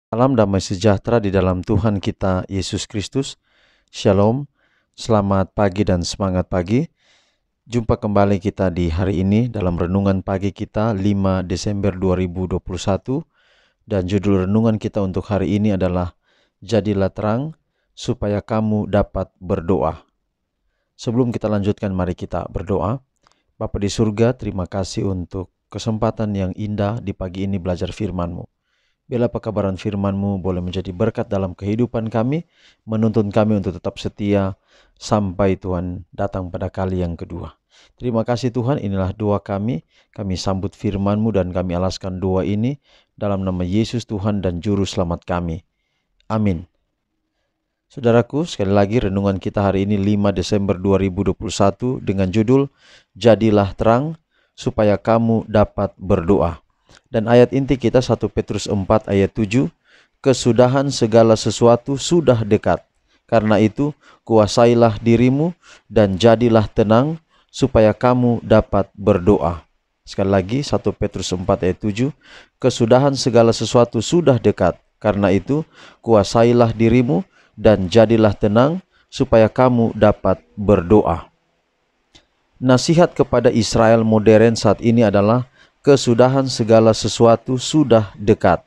Salam damai sejahtera di dalam Tuhan kita Yesus Kristus. Shalom, selamat pagi dan semangat pagi. Jumpa kembali kita di hari ini dalam renungan pagi kita 5 Desember 2021. Dan judul renungan kita untuk hari ini adalah Jadilah terang supaya kamu dapat berdoa. Sebelum kita lanjutkan, mari kita berdoa. Bapa di surga, terima kasih untuk kesempatan yang indah di pagi ini belajar firman-Mu. Biarlah pekabaran firman-Mu boleh menjadi berkat dalam kehidupan kami, menuntun kami untuk tetap setia sampai Tuhan datang pada kali yang kedua. Terima kasih Tuhan, inilah doa kami sambut firman-Mu dan kami alaskan doa ini dalam nama Yesus Tuhan dan Juru Selamat kami. Amin. Saudaraku, sekali lagi renungan kita hari ini 5 Desember 2021 dengan judul Jadilah terang supaya kamu dapat berdoa. Dan ayat inti kita 1 Petrus 4 ayat 7, kesudahan segala sesuatu sudah dekat. Karena itu kuasailah dirimu dan jadilah tenang supaya kamu dapat berdoa. Sekali lagi 1 Petrus 4 ayat 7, kesudahan segala sesuatu sudah dekat. Karena itu kuasailah dirimu dan jadilah tenang supaya kamu dapat berdoa. Nasihat kepada Israel modern saat ini adalah kesudahan segala sesuatu sudah dekat.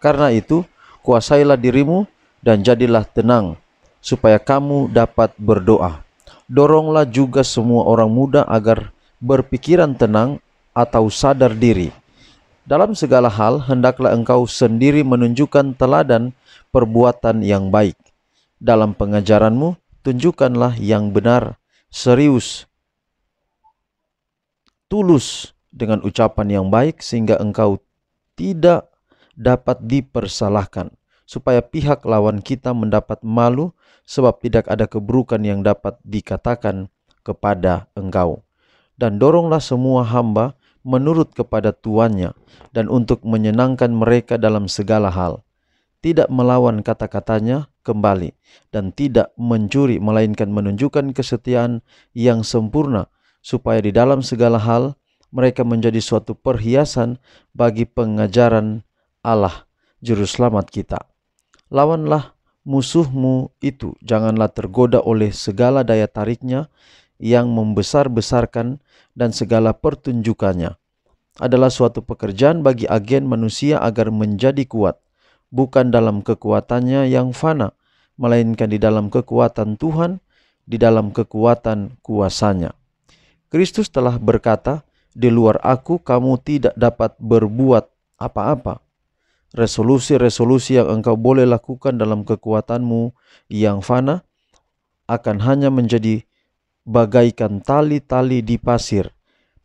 Karena itu, kuasailah dirimu dan jadilah tenang, supaya kamu dapat berdoa. Doronglah juga semua orang muda agar berpikiran tenang atau sadar diri. Dalam segala hal, hendaklah engkau sendiri menunjukkan teladan perbuatan yang baik. Dalam pengajaranmu, tunjukkanlah yang benar, serius, tulus, dengan ucapan yang baik sehingga engkau tidak dapat dipersalahkan, supaya pihak lawan kita mendapat malu sebab tidak ada keburukan yang dapat dikatakan kepada engkau. Dan doronglah semua hamba menurut kepada tuannya dan untuk menyenangkan mereka dalam segala hal, tidak melawan kata-katanya kembali dan tidak mencuri, melainkan menunjukkan kesetiaan yang sempurna, supaya di dalam segala hal mereka menjadi suatu perhiasan bagi pengajaran Allah, Juru Selamat kita. Lawanlah musuhmu itu, janganlah tergoda oleh segala daya tariknya yang membesar-besarkan dan segala pertunjukannya. Adalah suatu pekerjaan bagi agen manusia agar menjadi kuat, bukan dalam kekuatannya yang fana, melainkan di dalam kekuatan Tuhan, di dalam kekuatan kuasanya. Kristus telah berkata, di luar aku kamu tidak dapat berbuat apa-apa. Resolusi-resolusi yang engkau boleh lakukan dalam kekuatanmu yang fana akan hanya menjadi bagaikan tali-tali di pasir.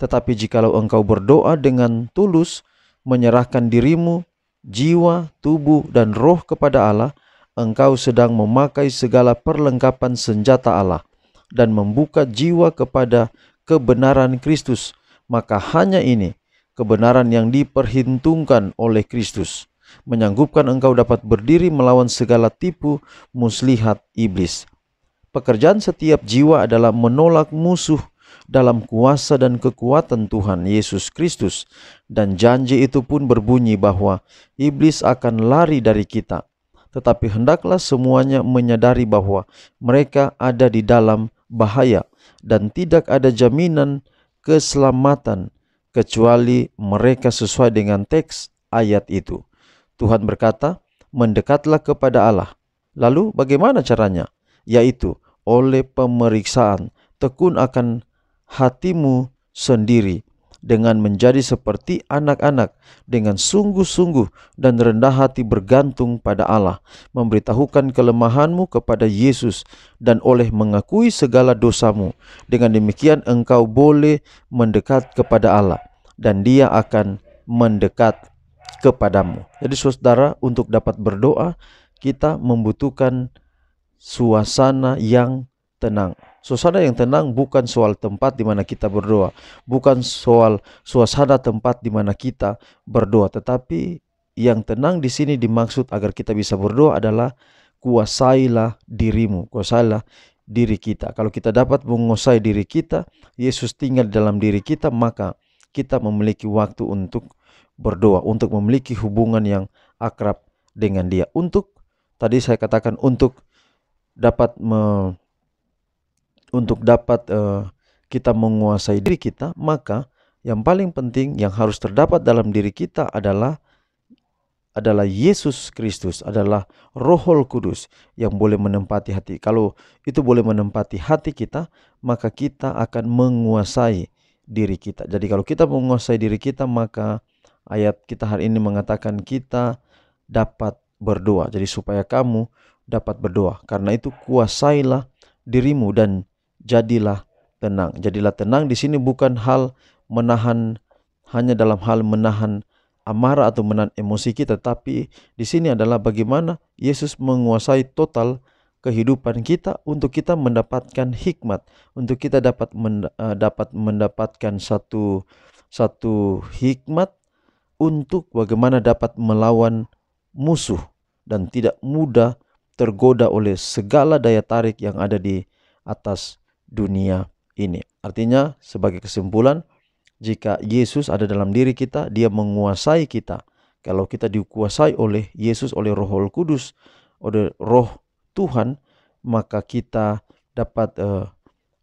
Tetapi jikalau engkau berdoa dengan tulus, menyerahkan dirimu, jiwa, tubuh, dan roh kepada Allah, engkau sedang memakai segala perlengkapan senjata Allah dan membuka jiwa kepada kebenaran Kristus. Maka hanya ini, kebenaran yang diperhitungkan oleh Kristus, menyanggupkan engkau dapat berdiri melawan segala tipu muslihat iblis. Pekerjaan setiap jiwa adalah menolak musuh dalam kuasa dan kekuatan Tuhan Yesus Kristus. Dan janji itu pun berbunyi bahwa iblis akan lari dari kita. Tetapi hendaklah semuanya menyadari bahwa mereka ada di dalam bahaya dan tidak ada jaminan keselamatan kecuali mereka sesuai dengan teks ayat itu. Tuhan berkata, mendekatlah kepada Allah. Lalu bagaimana caranya? Yaitu oleh pemeriksaan tekun akan hatimu sendiri, dengan menjadi seperti anak-anak, dengan sungguh-sungguh dan rendah hati bergantung pada Allah, memberitahukan kelemahanmu kepada Yesus, dan oleh mengakui segala dosamu. Dengan demikian engkau boleh mendekat kepada Allah, dan Dia akan mendekat kepadamu. Jadi saudara, untuk dapat berdoa, kita membutuhkan suasana yang tenang. Suasana yang tenang bukan soal tempat di mana kita berdoa, bukan soal suasana tempat di mana kita berdoa, tetapi yang tenang di sini dimaksud agar kita bisa berdoa adalah kuasailah dirimu, kuasailah diri kita. Kalau kita dapat menguasai diri kita, Yesus tinggal dalam diri kita, maka kita memiliki waktu untuk berdoa, untuk memiliki hubungan yang akrab dengan Dia. Untuk tadi saya katakan untuk dapat kita menguasai diri kita, maka yang paling penting yang harus terdapat dalam diri kita adalah Yesus Kristus, adalah Roh Kudus yang boleh menempati hati. Kalau itu boleh menempati hati kita, maka kita akan menguasai diri kita. Jadi kalau kita menguasai diri kita, maka ayat kita hari ini mengatakan kita dapat berdoa. Jadi supaya kamu dapat berdoa, karena itu kuasailah dirimu dan jadilah tenang. Jadilah tenang di sini bukan hal menahan, hanya dalam hal menahan amarah atau menahan emosi kita, tapi di sini adalah bagaimana Yesus menguasai total kehidupan kita untuk kita mendapatkan hikmat, untuk kita dapat mendapatkan satu hikmat untuk bagaimana dapat melawan musuh dan tidak mudah tergoda oleh segala daya tarik yang ada di atas dunia ini. Artinya sebagai kesimpulan, jika Yesus ada dalam diri kita, Dia menguasai kita. Kalau kita dikuasai oleh Yesus, oleh Roh Kudus, oleh Roh Tuhan, maka kita dapat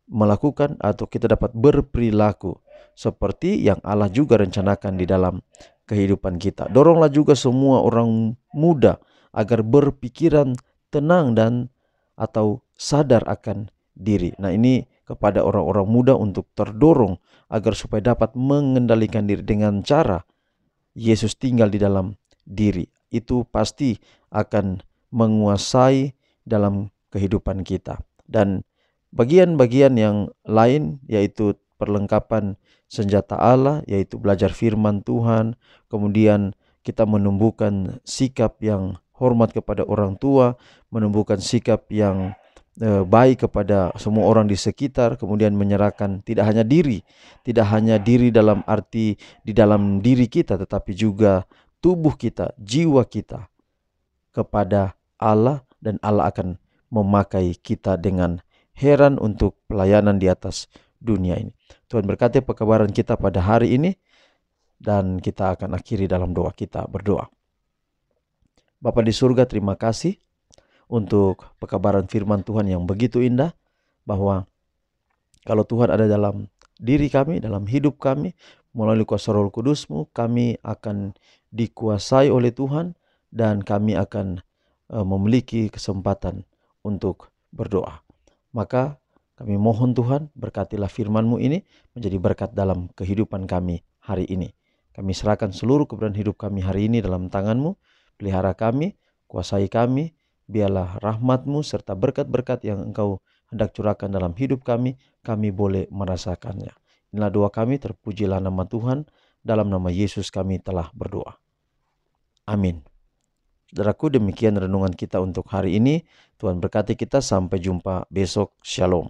melakukan atau kita dapat berperilaku seperti yang Allah juga rencanakan di dalam kehidupan kita. Doronglah juga semua orang muda agar berpikiran tenang dan atau sadar akan diri. Nah, ini kepada orang-orang muda untuk terdorong agar supaya dapat mengendalikan diri dengan cara Yesus tinggal di dalam diri. Itu pasti akan menguasai dalam kehidupan kita. Dan bagian-bagian yang lain yaitu perlengkapan senjata Allah, yaitu belajar firman Tuhan, kemudian kita menumbuhkan sikap yang hormat kepada orang tua, menumbuhkan sikap yang baik kepada semua orang di sekitar, kemudian menyerahkan tidak hanya diri dalam arti di dalam diri kita, tetapi juga tubuh kita, jiwa kita kepada Allah, dan Allah akan memakai kita dengan heran untuk pelayanan di atas dunia ini. Tuhan berkati pekabaran kita pada hari ini, dan kita akan akhiri dalam doa. Kita berdoa. Bapa di surga, terima kasih untuk pekabaran firman Tuhan yang begitu indah, bahwa kalau Tuhan ada dalam diri kami, dalam hidup kami, melalui kuasa Roh Kudus-Mu, kami akan dikuasai oleh Tuhan, dan kami akan memiliki kesempatan untuk berdoa. Maka kami mohon Tuhan, berkatilah firman-Mu ini menjadi berkat dalam kehidupan kami hari ini. Kami serahkan seluruh keberadaan hidup kami hari ini dalam tangan-Mu. Pelihara kami, kuasai kami, biarlah rahmat-Mu serta berkat-berkat yang Engkau hendak curahkan dalam hidup kami boleh merasakannya. Inilah doa kami, terpujilah nama Tuhan, dalam nama Yesus kami telah berdoa. Amin. Saudaraku, demikian renungan kita untuk hari ini. Tuhan berkati kita, sampai jumpa besok. Shalom.